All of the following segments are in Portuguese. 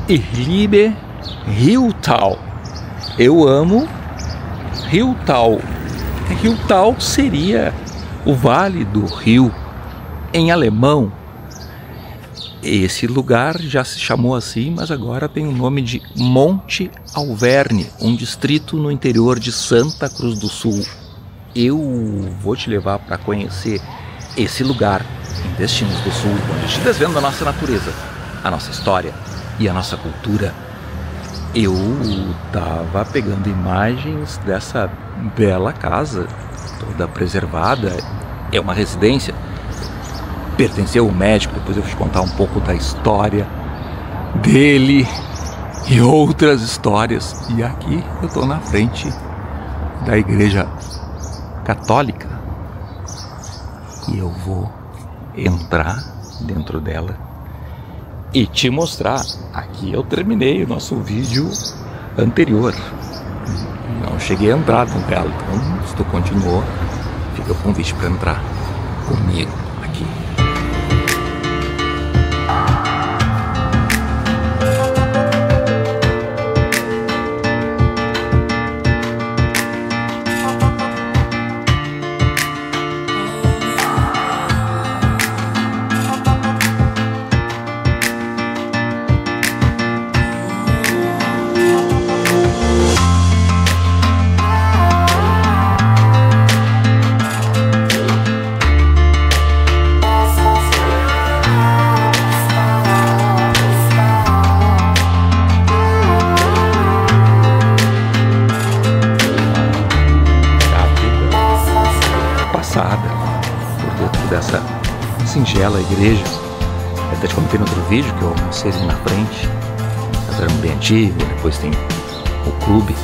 Ich liebe Rio-Tal. Eu amo Rio-Tal. Rio-Tal seria o Vale do Rio em alemão. Esse lugar já se chamou assim, mas agora tem o nome de Monte Alverne, um distrito no interior de Santa Cruz do Sul. Eu vou te levar para conhecer esse lugar em Destinos do Sul, onde a gente desvenda a nossa natureza, a nossa história e a nossa cultura. Eu estava pegando imagens dessa bela casa, toda preservada. É uma residência, pertenceu ao médico. Depois eu vou te contar um pouco da história dele e outras histórias. E aqui eu estou na frente da igreja católica e eu vou entrar dentro dela e te mostrar. Aqui eu terminei o nosso vídeo anterior, não cheguei a entrar nela, então se tu continuou, fica o convite para entrar comigo aqui. Por dentro dessa singela igreja. Eu até te comentei no outro vídeo que eu almocei ali na frente. Casa bem antiga, depois tem o clube.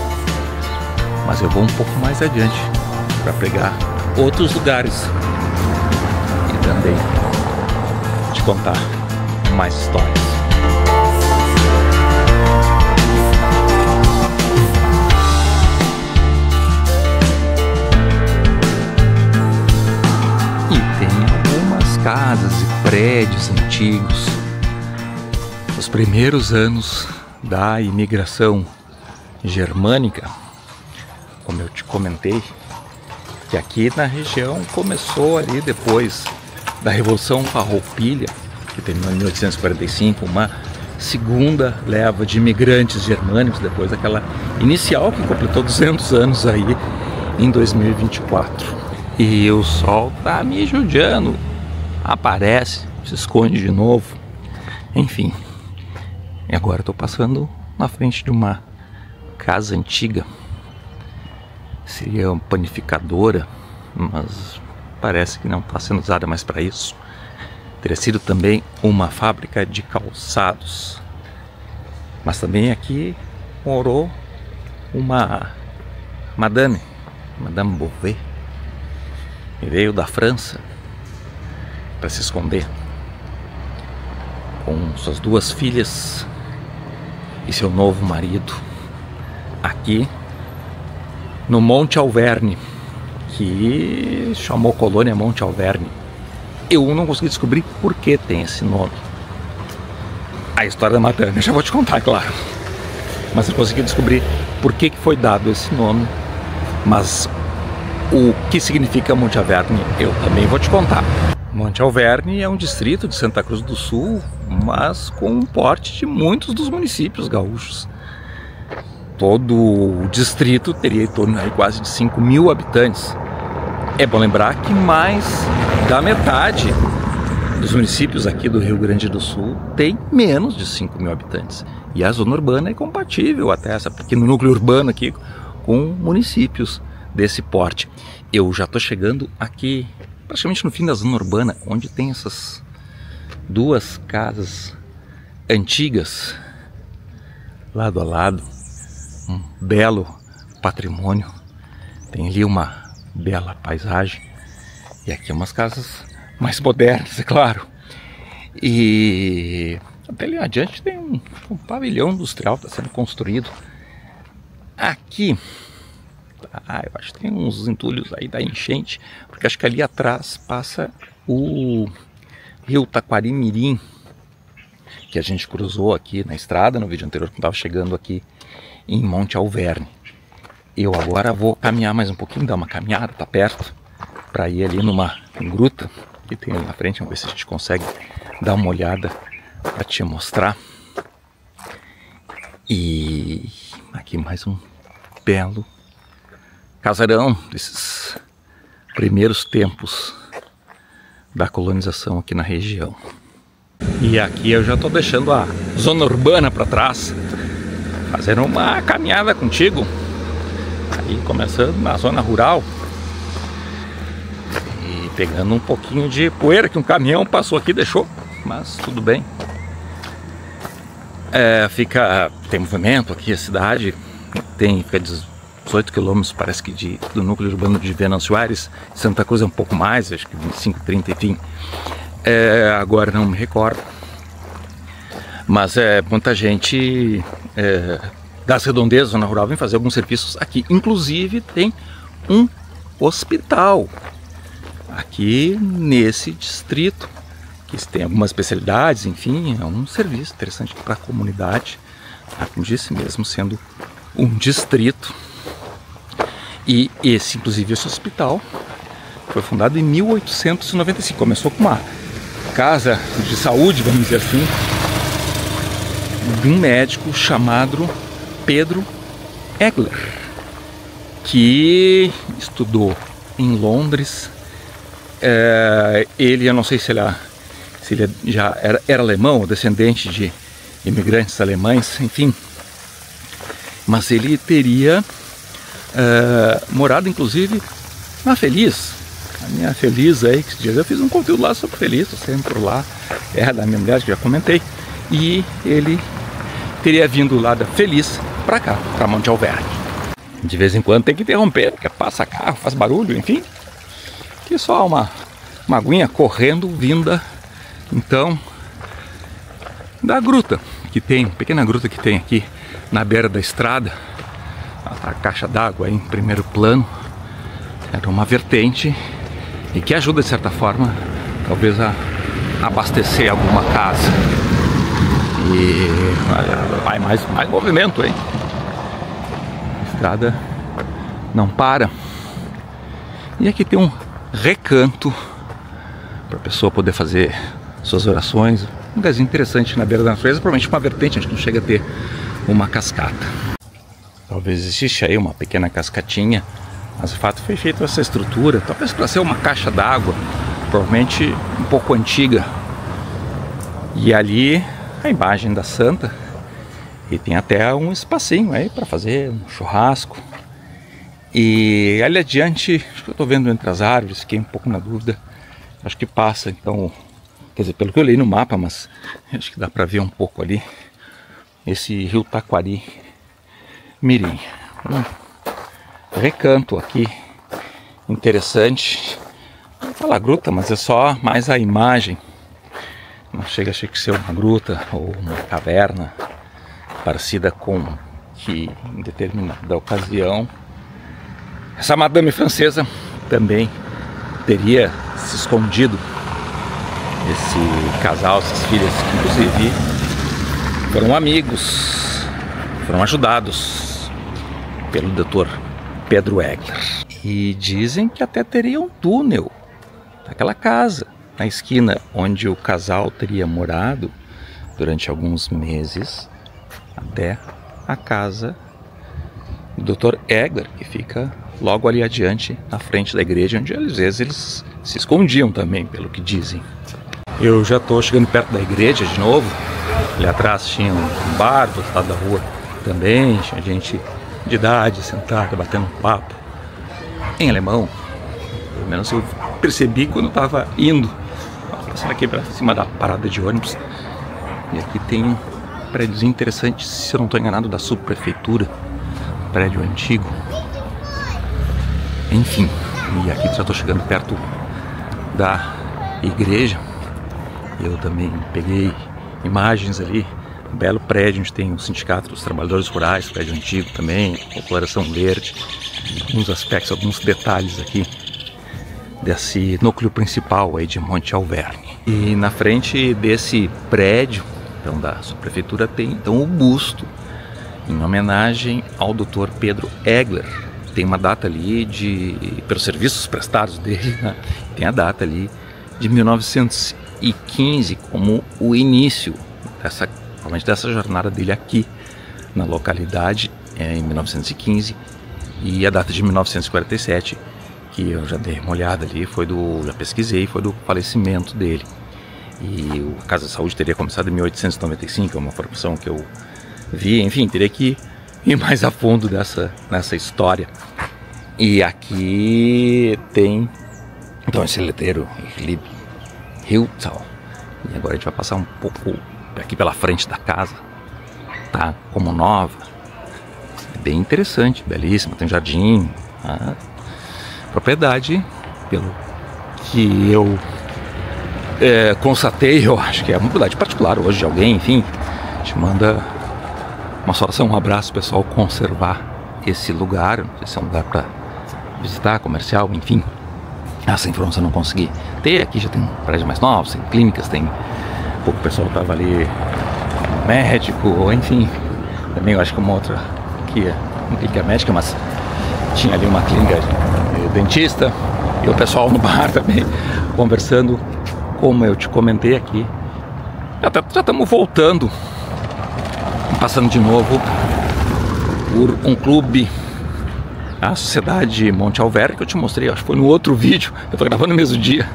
Mas eu vou um pouco mais adiante para pegar outros lugares e também te contar mais histórias. Casas e prédios antigos, os primeiros anos da imigração germânica, como eu te comentei, que aqui na região começou ali depois da Revolução Farroupilha, que terminou em 1845, uma segunda leva de imigrantes germânicos, depois daquela inicial que completou 200 anos aí em 2024. E o sol tá me judiando. Aparece, se esconde de novo, enfim. E agora estou passando na frente de uma casa antiga. Seria uma panificadora, mas parece que não está sendo usada mais para isso. Teria sido também uma fábrica de calçados. Mas também aqui morou uma Madame Bovary, que veio da França para se esconder com suas duas filhas e seu novo marido aqui no Monte Alverne, que chamou colônia Monte Alverne. Eu não consegui descobrir por que tem esse nome. A história da Madame eu já vou te contar, claro, mas eu consegui descobrir por que foi dado esse nome. Mas o que significa Monte Alverne eu também vou te contar. Monte Alverne é um distrito de Santa Cruz do Sul, mas com um porte de muitos dos municípios gaúchos. Todo o distrito teria em torno de quase de 5.000 habitantes. É bom lembrar que mais da metade dos municípios aqui do Rio Grande do Sul tem menos de 5.000 habitantes. E a zona urbana é compatível até essa pequeno núcleo urbano aqui com municípios desse porte. Eu já estou chegando aqui praticamente no fim da zona urbana, onde tem essas duas casas antigas lado a lado, um belo patrimônio. Tem ali uma bela paisagem e aqui umas casas mais modernas, é claro. E até ali adiante tem um pavilhão industrial que está sendo construído. Aqui eu acho que tem uns entulhos aí da enchente, porque acho que ali atrás passa o rio Taquarimirim, que a gente cruzou aqui na estrada no vídeo anterior, quando estava chegando aqui em Monte Alverne. Eu agora vou caminhar mais um pouquinho, dar uma caminhada, tá perto, para ir ali numa gruta que tem ali na frente. Vamos ver se a gente consegue dar uma olhada para te mostrar. E aqui mais um belo casarão desses primeiros tempos da colonização aqui na região. E aqui eu já estou deixando a zona urbana para trás, fazendo uma caminhada contigo, aí começando na zona rural e pegando um pouquinho de poeira que um caminhão passou aqui e deixou, mas tudo bem. Tem movimento aqui, a cidade fica 18 quilômetros, parece que do núcleo urbano de Venâncio Aires. Santa Cruz é um pouco mais, acho que 25, 30, enfim. Agora não me recordo. Mas muita gente das redondezas, zona rural, vem fazer alguns serviços aqui. Inclusive tem um hospital aqui nesse distrito, que tem algumas especialidades, enfim, é um serviço interessante para a comunidade, como disse, mesmo sendo um distrito. E inclusive esse hospital foi fundado em 1895, começou com uma casa de saúde, vamos dizer assim, de um médico chamado Pedro Egler, que estudou em Londres. Eu não sei se ele já era alemão, ou descendente de imigrantes alemães, enfim, mas ele teria morado inclusive na Feliz, a minha Feliz aí, que eu fiz um conteúdo lá sobre Feliz, estou sempre por lá, da minha mulher, que já comentei, e ele teria vindo lá da Feliz para cá, para Monte Alverne. De vez em quando tem que interromper, porque passa carro, faz barulho, enfim, que só uma aguinha correndo vinda, então, da gruta que tem, pequena gruta que tem aqui na beira da estrada. A caixa d'água em primeiro plano, era uma vertente e que ajuda de certa forma talvez a abastecer alguma casa. E vai mais movimento, hein? A estrada não para. E aqui tem um recanto para a pessoa poder fazer suas orações. Um lugarzinho interessante na beira da natureza, provavelmente uma vertente, a gente não chega a ter uma cascata. Talvez existisse aí uma pequena cascatinha, mas de fato foi feita essa estrutura, talvez para ser uma caixa d'água, provavelmente um pouco antiga. E ali a imagem da santa, e tem até um espacinho aí para fazer um churrasco. E ali adiante, acho que eu estou vendo entre as árvores, fiquei um pouco na dúvida, acho que passa, então, quer dizer, pelo que eu li no mapa, mas acho que dá para ver um pouco ali, esse rio Taquari Mirim. Um recanto aqui interessante. Não fala gruta, mas é só mais a imagem. Não chega a ser uma gruta ou uma caverna, parecida com que em determinada ocasião essa madame francesa também teria se escondido. Esse casal, essas filhas, que inclusive foram amigos, foram ajudados pelo Dr. Pedro Egler. E dizem que até teria um túnel naquela casa, na esquina onde o casal teria morado durante alguns meses, até a casa do Dr. Egler, que fica logo ali adiante, na frente da igreja, onde às vezes eles se escondiam também, pelo que dizem. Eu já estou chegando perto da igreja de novo. Ali atrás tinha um bar, do outro lado da rua também, tinha gente de idade sentada, batendo um papo em alemão. Pelo menos eu percebi quando eu estava indo, passando aqui para cima da parada de ônibus. E aqui tem um prédiozinho interessante, se eu não estou enganado, da subprefeitura, prédio antigo. Enfim, e aqui já estou chegando perto da igreja. Eu também peguei imagens ali, um belo prédio onde tem o Sindicato dos Trabalhadores Rurais, prédio antigo também, população verde, alguns aspectos, alguns detalhes aqui desse núcleo principal aí de Monte Alverne. E na frente desse prédio então da subprefeitura, tem então o busto em homenagem ao Dr. Pedro Egler. Tem uma data ali pelos serviços prestados dele, né? Tem a data ali de 1915 como o início provavelmente dessa jornada dele aqui na localidade, em 1915, e a data de 1947, que eu já dei uma olhada ali, já pesquisei, foi do falecimento dele. E a Casa de Saúde teria começado em 1895, é uma informação que eu vi, enfim, teria que ir mais a fundo nessa história. E aqui tem então esse letreiro Hiltal. E agora a gente vai passar um pouco aqui pela frente da casa, tá como nova. É bem interessante, belíssima, tem jardim, a propriedade, pelo que eu constatei, eu acho que é uma propriedade particular hoje de alguém, enfim. A gente manda uma saudação, um abraço pessoal, conservar esse lugar. Não sei se é um lugar para visitar, comercial, enfim. Essa informação eu não consegui ter. Aqui já tem um prédio mais novo, tem clínicas, tem pouco pessoal estava ali, médico, enfim. Também eu acho que uma outra aqui, uma clínica médica, mas tinha ali uma clínica de dentista. E o pessoal no bar também conversando, como eu te comentei aqui. Já estamos voltando, passando de novo por um clube, a Sociedade Monte Alverne, que eu te mostrei, acho que foi no outro vídeo, eu tô gravando no mesmo dia.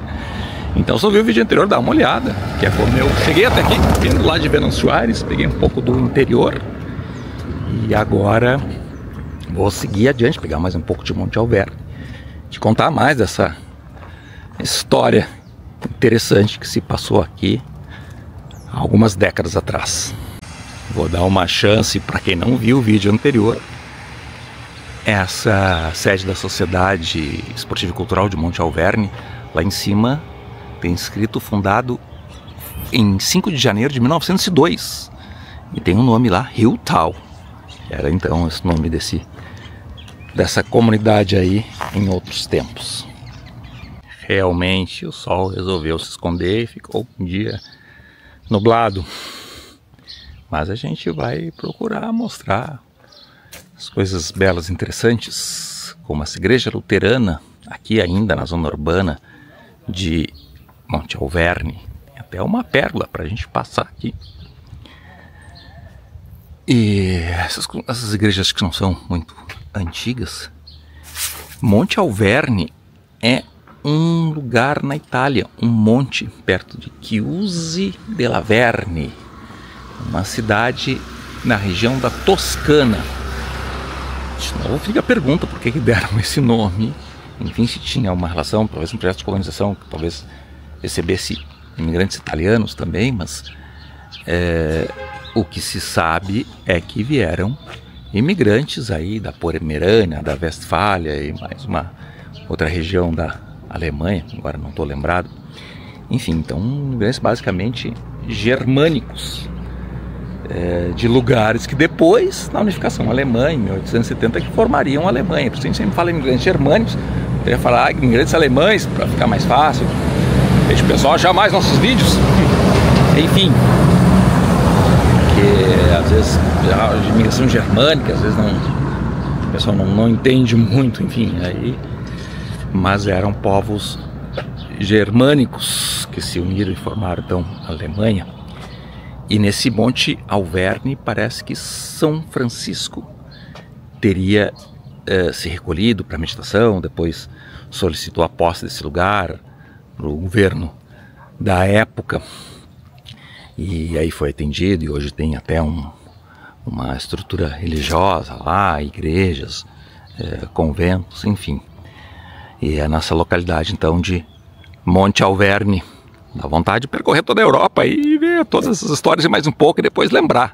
Então, se eu vi o vídeo anterior, dá uma olhada, que é como eu cheguei até aqui, vindo lá de Venâncio Aires, peguei um pouco do interior, e agora vou seguir adiante, pegar mais um pouco de Monte Alverne, te contar mais dessa história interessante que se passou aqui há algumas décadas atrás. Vou dar uma chance para quem não viu o vídeo anterior. Essa sede da Sociedade Esportiva e Cultural de Monte Alverne, lá em cima, tem escrito fundado em 5 de janeiro de 1902. E tem um nome lá, Hiltal. Era então esse nome dessa comunidade aí em outros tempos. Realmente o sol resolveu se esconder e ficou um dia nublado. Mas a gente vai procurar mostrar as coisas belas, interessantes, como essa igreja luterana, aqui ainda na zona urbana de Monte Alverne. Tem até uma pérola para a gente passar aqui. E essas igrejas que não são muito antigas. Monte Alverne é um lugar na Itália, um monte perto de Chiusi della Verni, uma cidade na região da Toscana. De novo fica a pergunta, por que deram esse nome? Enfim, se tinha uma relação, talvez um projeto de colonização, que talvez recebesse imigrantes italianos também, mas o que se sabe é que vieram imigrantes aí da Pomerânia, da Westfália e mais uma outra região da Alemanha, agora não estou lembrado. Enfim, então imigrantes basicamente germânicos, de lugares que depois, na unificação alemã, em 1870, que formariam a Alemanha. Por isso a gente sempre fala em imigrantes germânicos, eu queria falar imigrantes alemães, para ficar mais fácil. Deixa o pessoal achar mais nossos vídeos. Enfim, porque às vezes de imigração germânica, às vezes o pessoal não entende muito, enfim, aí, mas eram povos germânicos que se uniram e formaram então a Alemanha. E nesse Monte Alverne parece que São Francisco teria se recolhido para meditação, depois solicitou a posse desse lugar para o governo da época, e aí foi atendido, e hoje tem até uma estrutura religiosa lá, igrejas, conventos, enfim. E é nessa localidade então de Monte Alverne. Dá vontade de percorrer toda a Europa e ver todas essas histórias e mais um pouco, e depois lembrar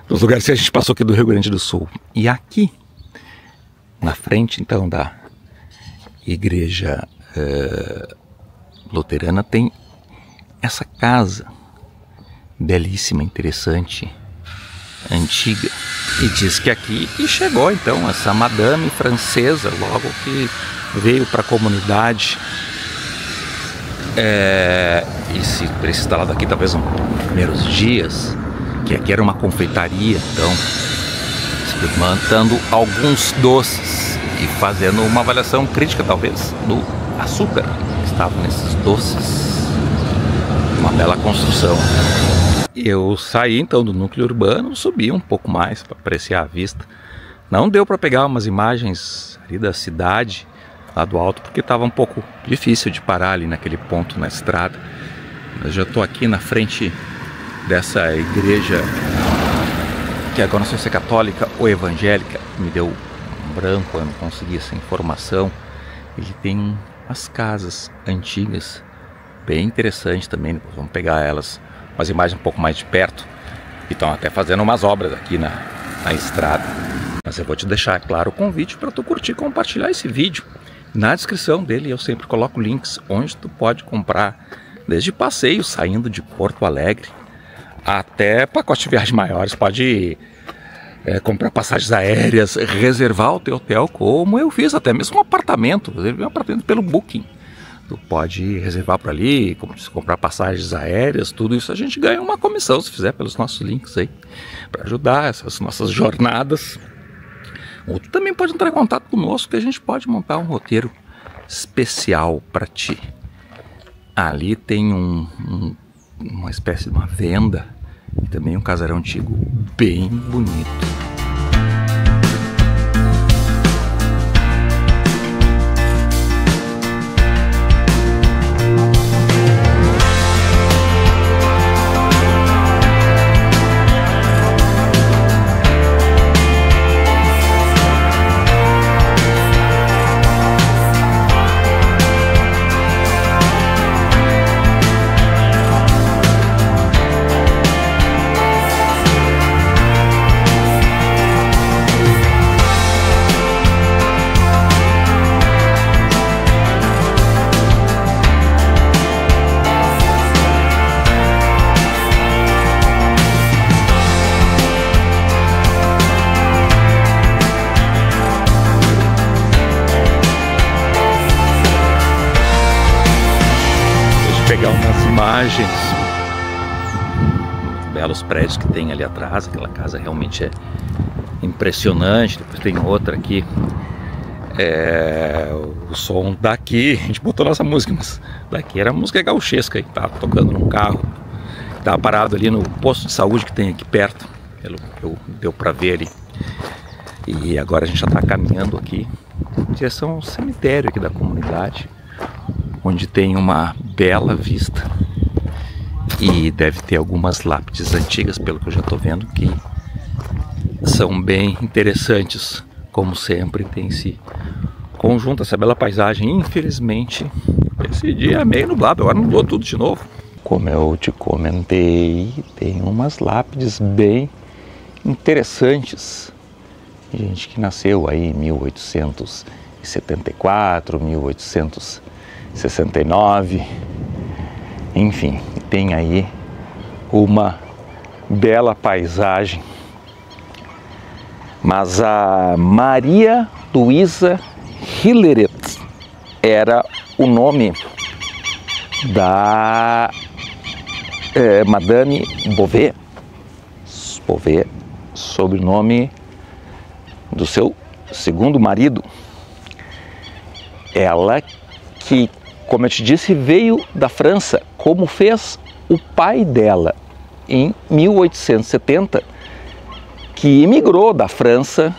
dos lugares que a gente passou aqui do Rio Grande do Sul. E aqui, na frente então da igreja luterana, tem essa casa belíssima, interessante, antiga. E diz que aqui chegou então essa madame francesa, logo que veio para a comunidade esse instalado aqui talvez nos primeiros dias, que aqui era uma confeitaria, então experimentando alguns doces e fazendo uma avaliação crítica talvez do açúcar que estava nesses doces. Uma bela construção. Eu saí então do núcleo urbano, subi um pouco mais para apreciar a vista. Não deu para pegar umas imagens ali da cidade lá do alto, porque estava um pouco difícil de parar ali naquele ponto na estrada. Eu já estou aqui na frente dessa igreja, que agora não sei se é católica ou evangélica, me deu um branco, eu não consegui essa informação. Ele tem as casas antigas, bem interessante também, depois vamos pegar elas, umas imagens um pouco mais de perto. E estão até fazendo umas obras aqui na estrada. Mas eu vou te deixar, é claro, o convite para tu curtir e compartilhar esse vídeo. Na descrição dele eu sempre coloco links onde tu pode comprar, desde passeios saindo de Porto Alegre até pacote de viagem maiores. Pode comprar passagens aéreas, reservar o teu hotel, como eu fiz, até mesmo um apartamento. Reservei um apartamento pelo Booking. Tu pode reservar por ali, comprar passagens aéreas, tudo isso a gente ganha uma comissão se fizer pelos nossos links aí, para ajudar essas nossas jornadas. Ou tu também pode entrar em contato conosco que a gente pode montar um roteiro especial para ti. Ali tem uma espécie de uma venda e também um casarão antigo bem bonito. Pegar umas imagens, belos prédios que tem ali atrás. Aquela casa realmente é impressionante. Depois tem outra aqui, o som daqui, a gente botou nossa música, mas daqui era música gauchesca, que tava tocando num carro, tava parado ali no posto de saúde que tem aqui perto, deu para ver ali. E agora a gente já está caminhando aqui em direção ao cemitério aqui da comunidade, onde tem uma bela vista e deve ter algumas lápides antigas, pelo que eu já estou vendo, que são bem interessantes. Como sempre tem esse conjunto, essa bela paisagem. Infelizmente esse dia é meio nublado, agora mudou tudo de novo. Como eu te comentei, tem umas lápides bem interessantes, gente que nasceu aí em 1874, 1869, enfim, tem aí uma bela paisagem. Mas a Maria Luisa Hilleret era o nome da Madame Bovary, sobrenome do seu segundo marido. Ela que, como eu te disse, veio da França, como fez o pai dela em 1870, que emigrou da França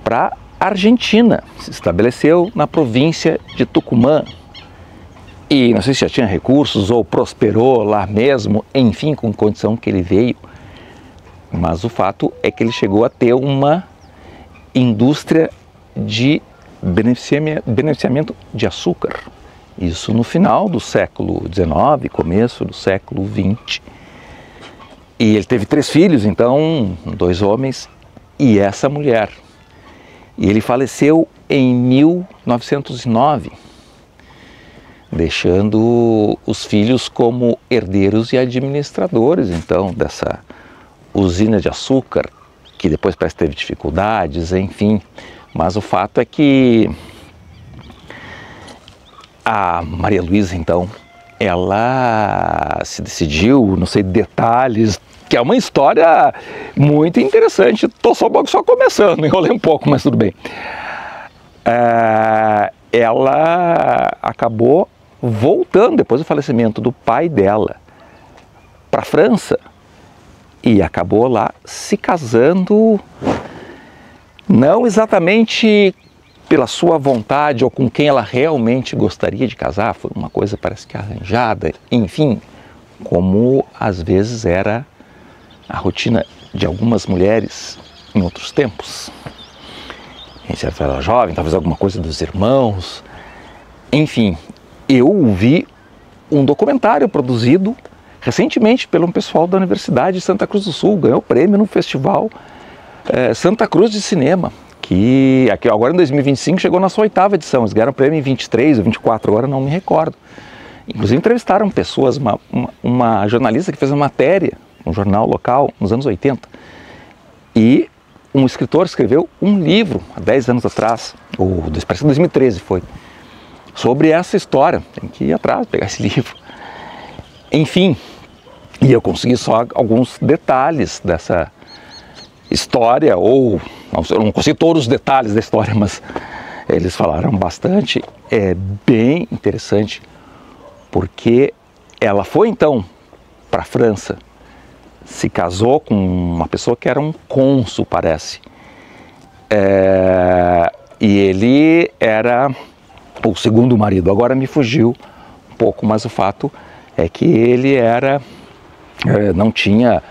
para a Argentina, se estabeleceu na província de Tucumã. E não sei se já tinha recursos ou prosperou lá mesmo, enfim, com condição que ele veio. Mas o fato é que ele chegou a ter uma indústria de beneficiamento de açúcar. Isso no final do século XIX, começo do século XX. E ele teve 3 filhos, então 2 homens e essa mulher. E ele faleceu em 1909, deixando os filhos como herdeiros e administradores, então, dessa usina de açúcar, que depois parece que teve dificuldades, enfim. Mas o fato é que a Maria Luisa, então, ela se decidiu, não sei detalhes, que é uma história muito interessante. Estou só começando, enrolei um pouco, mas tudo bem. Ela acabou voltando, depois do falecimento do pai dela, para a França, e acabou lá se casando, não exatamente pela sua vontade ou com quem ela realmente gostaria de casar, foi uma coisa parece que arranjada, enfim, como às vezes era a rotina de algumas mulheres em outros tempos. Se ela era jovem, talvez alguma coisa dos irmãos, enfim. Eu vi um documentário produzido recentemente pelo pessoal da Universidade de Santa Cruz do Sul, ganhou prêmio no festival Santa Cruz de Cinema, que aqui, agora em 2025 chegou na sua 8ª edição. Eles ganharam prêmio em 23 ou 24, agora não me recordo. Inclusive entrevistaram pessoas, uma jornalista que fez uma matéria no jornal local nos anos 80, e um escritor escreveu um livro há 10 anos atrás, ou parece que 2013 foi, sobre essa história. Tem que ir atrás, pegar esse livro. Enfim, e eu consegui só alguns detalhes dessa história, ou eu não consegui todos os detalhes da história, mas eles falaram bastante. É bem interessante, porque ela foi então para a França, se casou com uma pessoa que era um cônsul, parece, e ele era o segundo marido. Agora me fugiu um pouco, mas o fato é que ele não tinha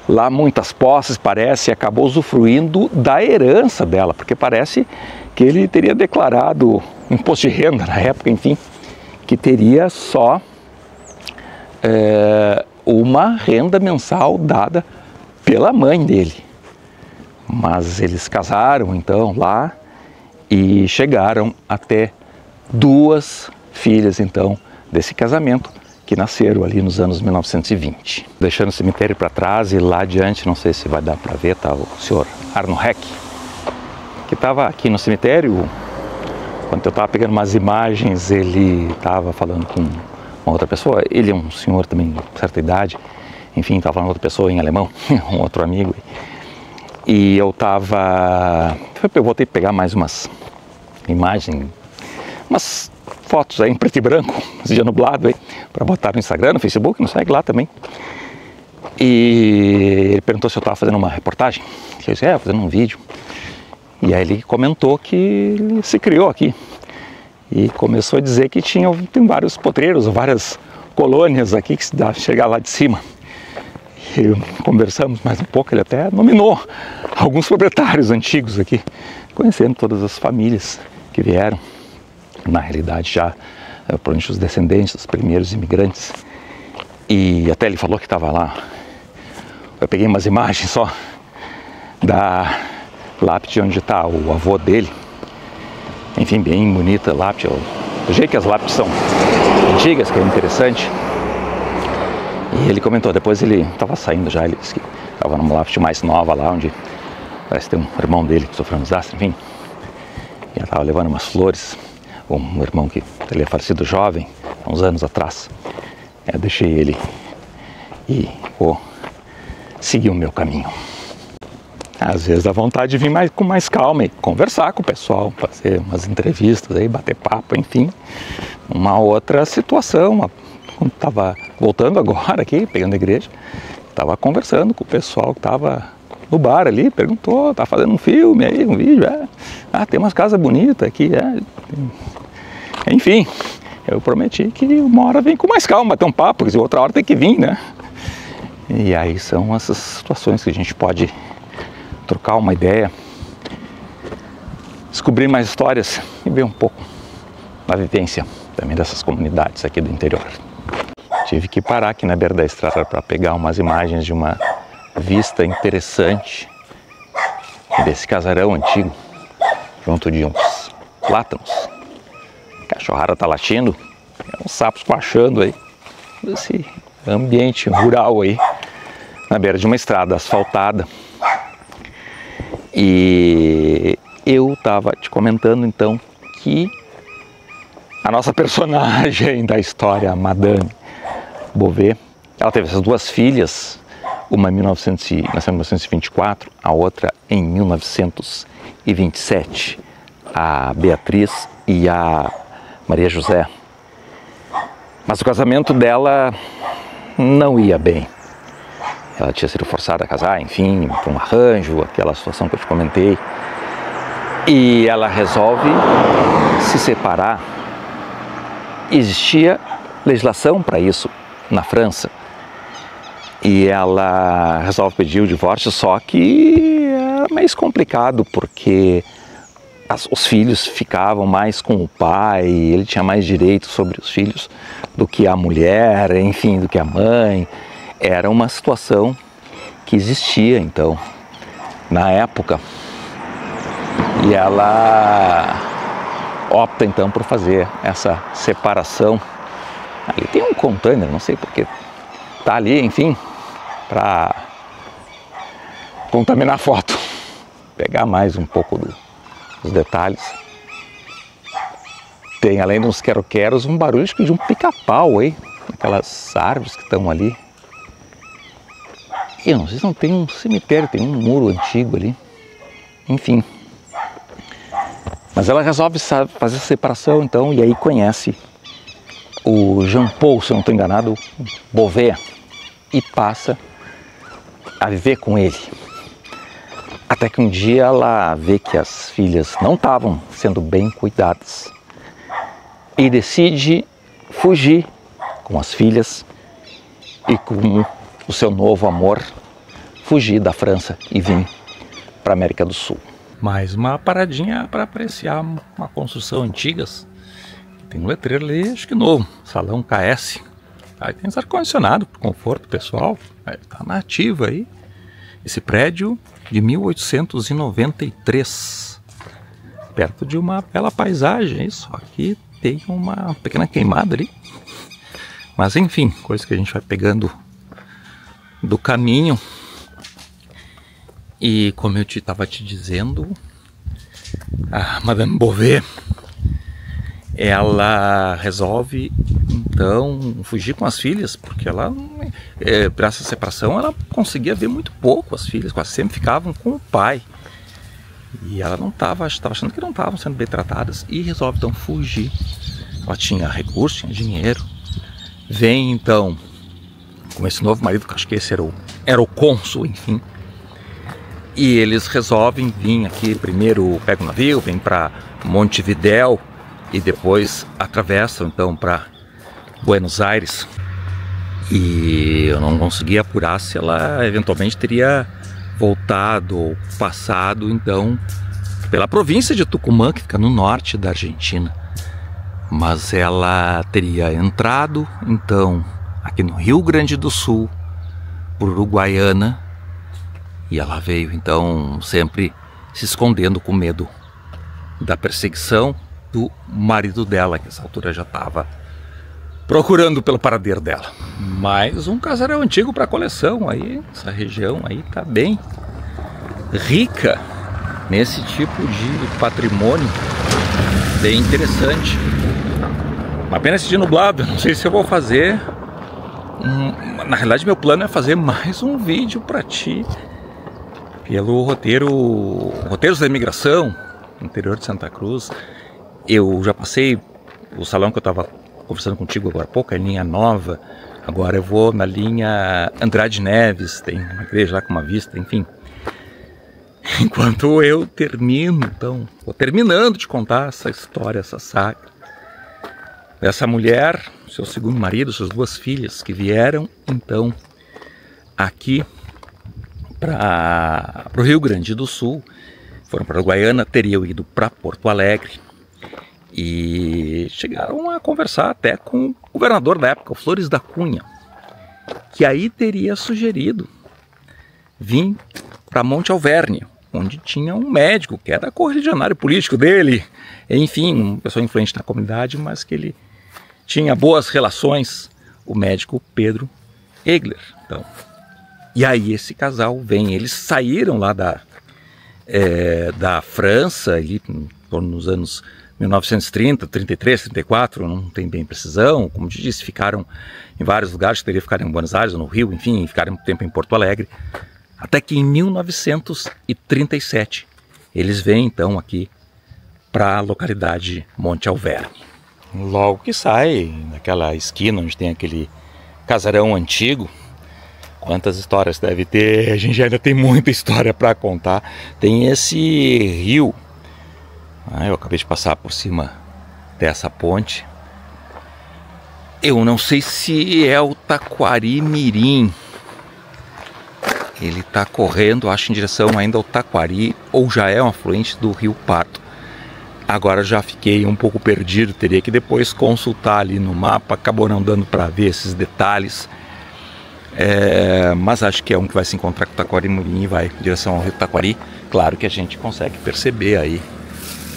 lá muitas posses, parece, e acabou usufruindo da herança dela, porque parece que ele teria declarado imposto de renda na época, enfim, que teria só uma renda mensal dada pela mãe dele. Mas eles casaram então lá e chegaram até 2 filhas então desse casamento, que nasceram ali nos anos 1920. Deixando o cemitério para trás, e lá adiante, não sei se vai dar para ver, tá o senhor Arno Heck, que estava aqui no cemitério. Quando eu estava pegando umas imagens, ele estava falando com uma outra pessoa. Ele é um senhor também de certa idade, enfim, estava falando com outra pessoa em alemão, um outro amigo. E eu voltei a pegar mais umas imagens, umas fotos aí em preto e branco, esse dia nublado aí, para botar no Instagram, no Facebook, nos segue lá também. E ele perguntou se eu estava fazendo uma reportagem. Eu disse, fazendo um vídeo. E aí ele comentou que ele se criou aqui. E começou a dizer que tem vários potreiros, várias colônias aqui que se dá chegar lá de cima. E conversamos mais um pouco, ele até nominou alguns proprietários antigos aqui, conhecendo todas as famílias que vieram. Na realidade já, provavelmente os descendentes dos primeiros imigrantes. E até ele falou que estava lá. Eu peguei umas imagens só da lápide onde está o avô dele. Enfim, bem bonita a lápide. Eu jeito que as lápides são antigas, que é interessante. E ele comentou, depois ele estava saindo já, ele disse que estava numa lápide mais nova lá, onde parece ter um irmão dele que sofreu um desastre, enfim. E ele estava levando umas flores. Um irmão que teria falecido jovem, há uns anos atrás. Eu deixei ele e vou seguir o meu caminho. Às vezes dá vontade de vir com mais calma e conversar com o pessoal, fazer umas entrevistas aí, bater papo, enfim. Uma outra situação, quando estava voltando agora aqui, pegando a igreja, estava conversando com o pessoal que estava no bar ali, perguntou, tá fazendo um filme aí, um vídeo, tem umas casas bonitas aqui, Enfim, eu prometi que uma hora vem com mais calma, bater um papo, porque outra hora tem que vir, né? E aí são essas situações que a gente pode trocar uma ideia, descobrir mais histórias e ver um pouco da vivência também dessas comunidades aqui do interior. Tive que parar aqui na beira da estrada para pegar umas imagens de uma vista interessante desse casarão antigo, junto de uns plátanos. A cachorrada tá latindo, uns sapos coachando aí, esse ambiente rural aí, na beira de uma estrada asfaltada. E eu estava te comentando então que A nossa personagem da história, Madame Bovary, ela teve essas duas filhas, uma nasceu em 1924, a outra em 1927, a Beatriz e a Maria José. Mas o casamento dela não ia bem. Ela tinha sido forçada a casar, enfim, por um arranjo, aquela situação que eu te comentei. E ela resolve se separar. Existia legislação para isso na França. E ela resolve pedir o divórcio, só que é mais complicado, porque os filhos ficavam mais com o pai, ele tinha mais direito sobre os filhos do que a mulher, enfim, do que a mãe. Era uma situação que existia, então, na época. E ela opta, então, por fazer essa separação. Ali tem um container, não sei porque tá ali, enfim, para contaminar a foto. Pegar mais um pouco dos detalhes. Tem, além dos quero-queros, um barulho de um pica-pau aí, aquelas árvores que estão ali. E eu não sei se não tem um cemitério, tem um muro antigo ali. Enfim. Mas ela resolve fazer a separação, então, e aí conhece o Jean-Paul, se eu não estou enganado, Beauvais, e passa a viver com ele. Até que um dia ela vê que as filhas não estavam sendo bem cuidadas e decide fugir com as filhas e com o seu novo amor, fugir da França e vir para a América do Sul. Mais uma paradinha para apreciar uma construção antigas. Tem um letreiro ali, acho que novo, Salão KS. Aí tem ar-condicionado para conforto pessoal, está na ativa aí. Esse prédio de 1893, perto de uma bela paisagem, isso aqui tem uma pequena queimada ali. Mas enfim, coisa que a gente vai pegando do caminho. E como eu estava te dizendo, a Madame Bovary, ela resolve então fugir com as filhas, porque ela, para essa separação, ela conseguia ver muito pouco as filhas, quase sempre ficavam com o pai. E ela estava achando que não estavam sendo bem tratadas e resolve então fugir. Ela tinha recurso, tinha dinheiro. Vem então com esse novo marido, que acho que esse era o cônsul, enfim. E eles resolvem vir aqui, primeiro pegam o navio, vêm para Montevidéu e depois atravessam então para Buenos Aires. E eu não consegui apurar se ela eventualmente teria voltado ou passado então pela província de Tucumã, que fica no norte da Argentina. Mas ela teria entrado então aqui no Rio Grande do Sul, por Uruguaiana, e ela veio então sempre se escondendo com medo da perseguição do marido dela, que nessa altura já estava procurando pelo paradeiro dela. Mais um casarão antigo para coleção aí. Essa região aí tá bem rica nesse tipo de patrimônio, bem interessante. Uma pena esse dia nublado, não sei se eu vou fazer. Na realidade, meu plano é fazer mais um vídeo para ti pelo Roteiros da Imigração, no interior de Santa Cruz. Eu já passei o salão que eu estava conversando contigo agora há pouco, a linha nova. Agora eu vou na linha Andrade Neves, tem uma igreja lá com uma vista, enfim. Enquanto eu termino, então, vou terminando de contar essa história, essa saga dessa mulher, seu segundo marido, suas duas filhas, que vieram então aqui para o Rio Grande do Sul, foram para Uruguaiana, teriam ido para Porto Alegre e chegaram a conversar até com o governador da época, o Flores da Cunha, que aí teria sugerido vir para Monte Alverne, onde tinha um médico que era correligionário político dele, enfim, uma pessoa influente na comunidade, mas que ele tinha boas relações, o médico Pedro Egler. Então, e aí esse casal vem, eles saíram lá da França, ali, nos anos 1930, 33, 34, não tem bem precisão. Como te disse, ficaram em vários lugares, teria ficado em Buenos Aires, no Rio, enfim, ficaram um tempo em Porto Alegre. Até que em 1937 eles vêm então aqui para a localidade Monte Alverne. Logo que sai, naquela esquina onde tem aquele casarão antigo, quantas histórias deve ter, a gente ainda tem muita história para contar. Tem esse rio, eu acabei de passar por cima dessa ponte. Eu não sei se é o Taquari Mirim. Ele está correndo, acho, em direção ainda ao Taquari, ou já é um afluente do Rio Pardo. Agora já fiquei um pouco perdido, teria que depois consultar ali no mapa, acabou não dando para ver esses detalhes. Mas acho que é um que vai se encontrar com o Taquari Mirim e vai em direção ao Rio Taquari. Claro que a gente consegue perceber aí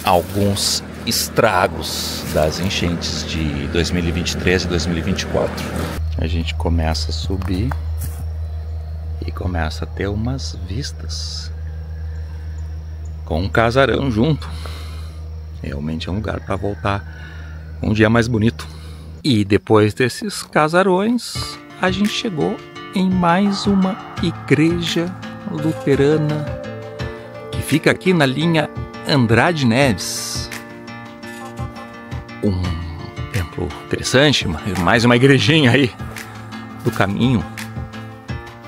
alguns estragos das enchentes de 2023 e 2024. A gente começa a subir e começa a ter umas vistas com um casarão junto. Realmente é um lugar para voltar um dia mais bonito. E depois desses casarões, a gente chegou em mais uma igreja luterana que fica aqui na linha Andrade Neves. Um templo interessante, mais uma igrejinha aí do caminho,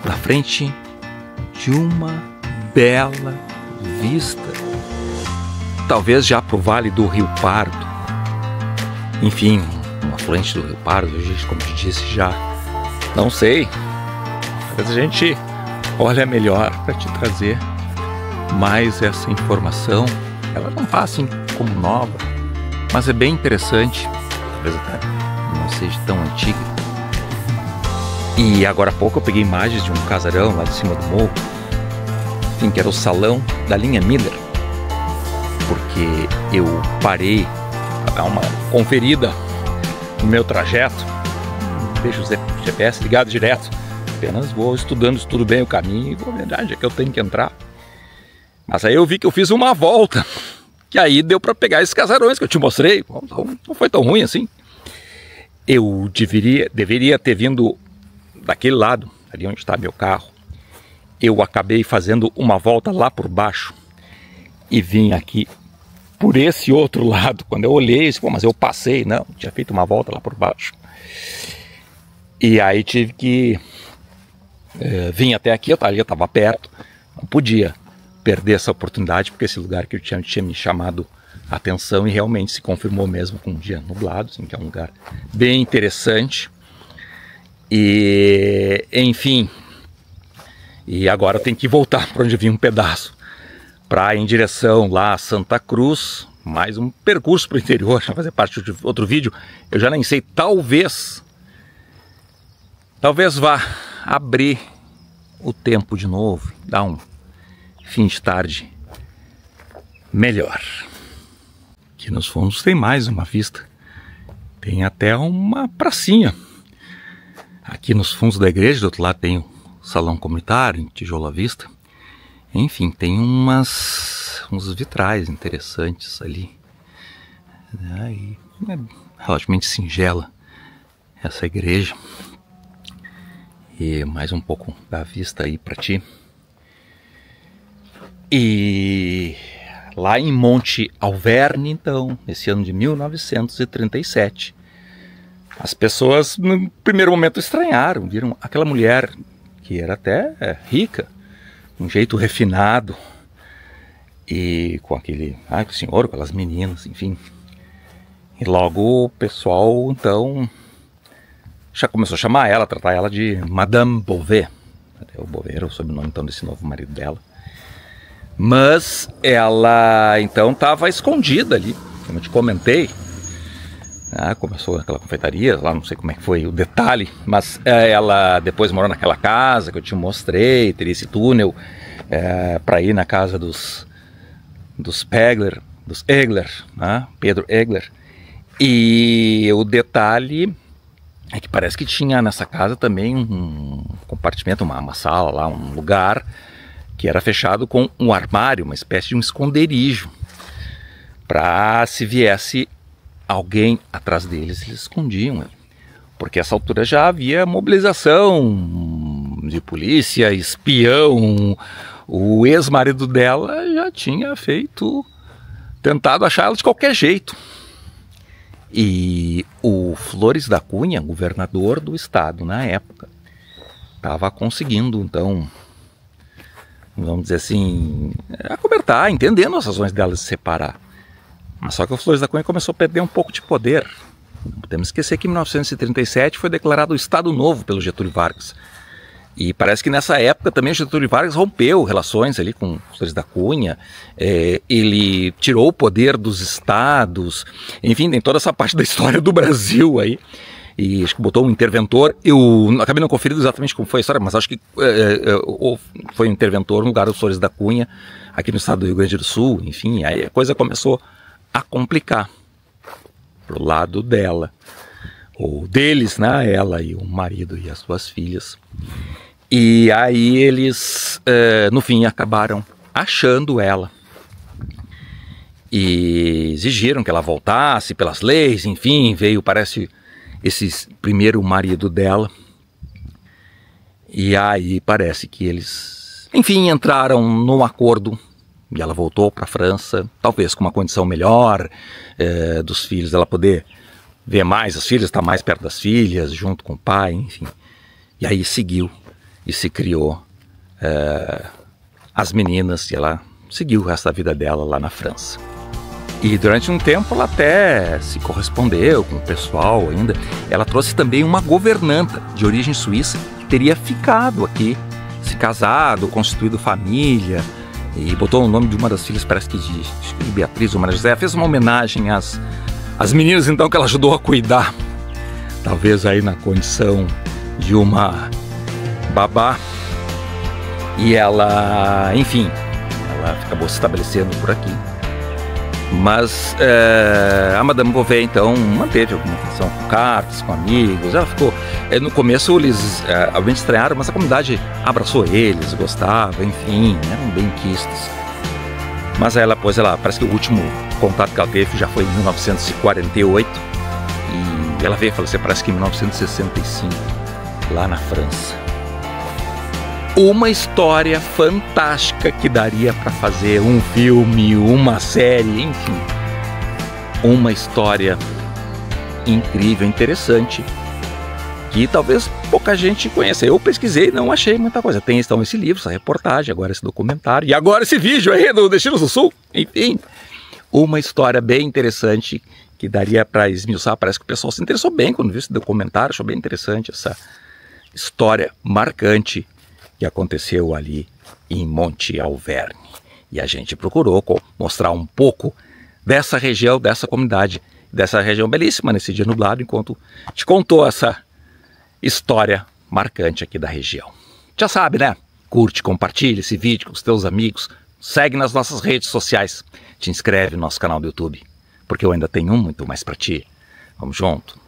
na frente de uma bela vista, talvez já para o Vale do Rio Pardo. Enfim, um afluente do Rio Pardo, como te disse, já não sei. Talvez a gente olha melhor para te trazer mais essa informação. Ela não passa como nova, mas é bem interessante. Talvez até não seja tão antiga. E agora há pouco eu peguei imagens de um casarão lá de cima do morro, enfim, que era o salão da linha Miller, porque eu parei para dar uma conferida no meu trajeto. Deixo o GPS ligado direto, apenas vou estudando, estudo bem o caminho e vou ver onde é que eu tenho que entrar. Mas aí eu vi que eu fiz uma volta, que aí deu para pegar esses casarões que eu te mostrei. Não foi tão ruim assim. Eu deveria ter vindo daquele lado, ali onde está meu carro. Eu acabei fazendo uma volta lá por baixo e vim aqui por esse outro lado. Quando eu olhei, mas eu passei, não, tinha feito uma volta lá por baixo. E aí tive que vir até aqui, eu estava perto, não podia perder essa oportunidade, porque esse lugar que eu tinha me chamado a atenção e realmente se confirmou mesmo com um dia nublado, assim, que é um lugar bem interessante. E enfim, e agora eu tenho que voltar para onde eu vim um pedaço, para ir em direção lá a Santa Cruz, mais um percurso para o interior, já fazer parte de outro vídeo. Eu já nem sei, talvez vá abrir o tempo de novo, dar um fim de tarde melhor. Aqui nos fundos tem mais uma vista, tem até uma pracinha. Aqui nos fundos da igreja, do outro lado tem o salão comunitário, em tijolo à vista. Enfim, tem uns vitrais interessantes ali. E é relativamente singela essa igreja. E mais um pouco da vista aí para ti. E lá em Monte Alverne, então, nesse ano de 1937, as pessoas no primeiro momento estranharam, viram aquela mulher que era até rica, um jeito refinado, e com aquele senhor, com aquelas meninas, enfim. E logo o pessoal então já começou a chamar ela, tratar ela de Madame Beauvais. O Beauvais era o sobrenome então desse novo marido dela. Mas ela então estava escondida ali, como eu te comentei. Começou aquela confeitaria, lá não sei como é que foi o detalhe, mas ela depois morou naquela casa que eu te mostrei, teria esse túnel para ir na casa dos Egler, Pedro Egler. E o detalhe é que parece que tinha nessa casa também um compartimento, uma sala lá, um lugar que era fechado com um armário, uma espécie de um esconderijo. para se viesse alguém atrás deles, eles escondiam ele. Porque essa altura já havia mobilização de polícia, espião. O ex-marido dela já tinha tentado achar ela de qualquer jeito. E o Flores da Cunha, governador do estado na época, estava conseguindo, então, vamos dizer assim, acobertar, entendendo as razões dela de se separar. Mas só que o Flores da Cunha começou a perder um pouco de poder. Não podemos esquecer que em 1937 foi declarado o Estado Novo pelo Getúlio Vargas. E parece que nessa época também o Getúlio Vargas rompeu relações ali com o Flores da Cunha. Ele tirou o poder dos estados. Enfim, tem toda essa parte da história do Brasil aí. E acho que botou um interventor. Eu acabei não conferindo exatamente como foi a história, mas acho que foi um interventor no lugar do Flores da Cunha, aqui no estado do Rio Grande do Sul. Enfim, aí a coisa começou a complicar pro lado dela, ou deles, né? Ela e o marido e as duas filhas. E aí eles, no fim, acabaram achando ela e exigiram que ela voltasse pelas leis. Enfim, veio, parece, esse primeiro marido dela. E aí parece que eles, enfim, entraram num acordo. E ela voltou para a França, talvez com uma condição melhor dos filhos, ela poder ver mais as filhas, estar mais perto das filhas, junto com o pai, enfim. E aí seguiu e se criou as meninas, e ela seguiu o resto da vida dela lá na França. E durante um tempo ela até se correspondeu com o pessoal ainda. Ela trouxe também uma governanta de origem suíça que teria ficado aqui, se casado, constituído família. E botou o nome de uma das filhas, parece que de Beatriz ou Maria José. Fez uma homenagem às meninas, então, que ela ajudou a cuidar. Talvez aí na condição de uma babá. E ela, enfim, ela acabou se estabelecendo por aqui. Mas a Madame Bovary, então, manteve alguma relação com cartas, com amigos. Ela ficou... no começo eles obviamente estranharam, mas a comunidade abraçou eles, gostava, enfim, eram benquistos. Mas ela parece que o último contato que ela teve já foi em 1948. E ela veio a falecer, parece que em 1965, lá na França. Uma história fantástica que daria para fazer um filme, uma série, enfim. Uma história incrível, interessante, que talvez pouca gente conheça. Eu pesquisei e não achei muita coisa. Tem então esse livro, essa reportagem, agora esse documentário e agora esse vídeo aí do Destinos do Sul. Enfim, uma história bem interessante que daria para esmiuçar. Parece que o pessoal se interessou bem quando viu esse documentário, achou bem interessante essa história marcante que aconteceu ali em Monte Alverne. E a gente procurou mostrar um pouco dessa região, dessa comunidade, dessa região belíssima nesse dia nublado, enquanto te contou essa história marcante aqui da região. Já sabe, né? Curte, compartilha esse vídeo com os teus amigos, segue nas nossas redes sociais, te inscreve no nosso canal do YouTube, porque eu ainda tenho muito mais para ti. Vamos junto!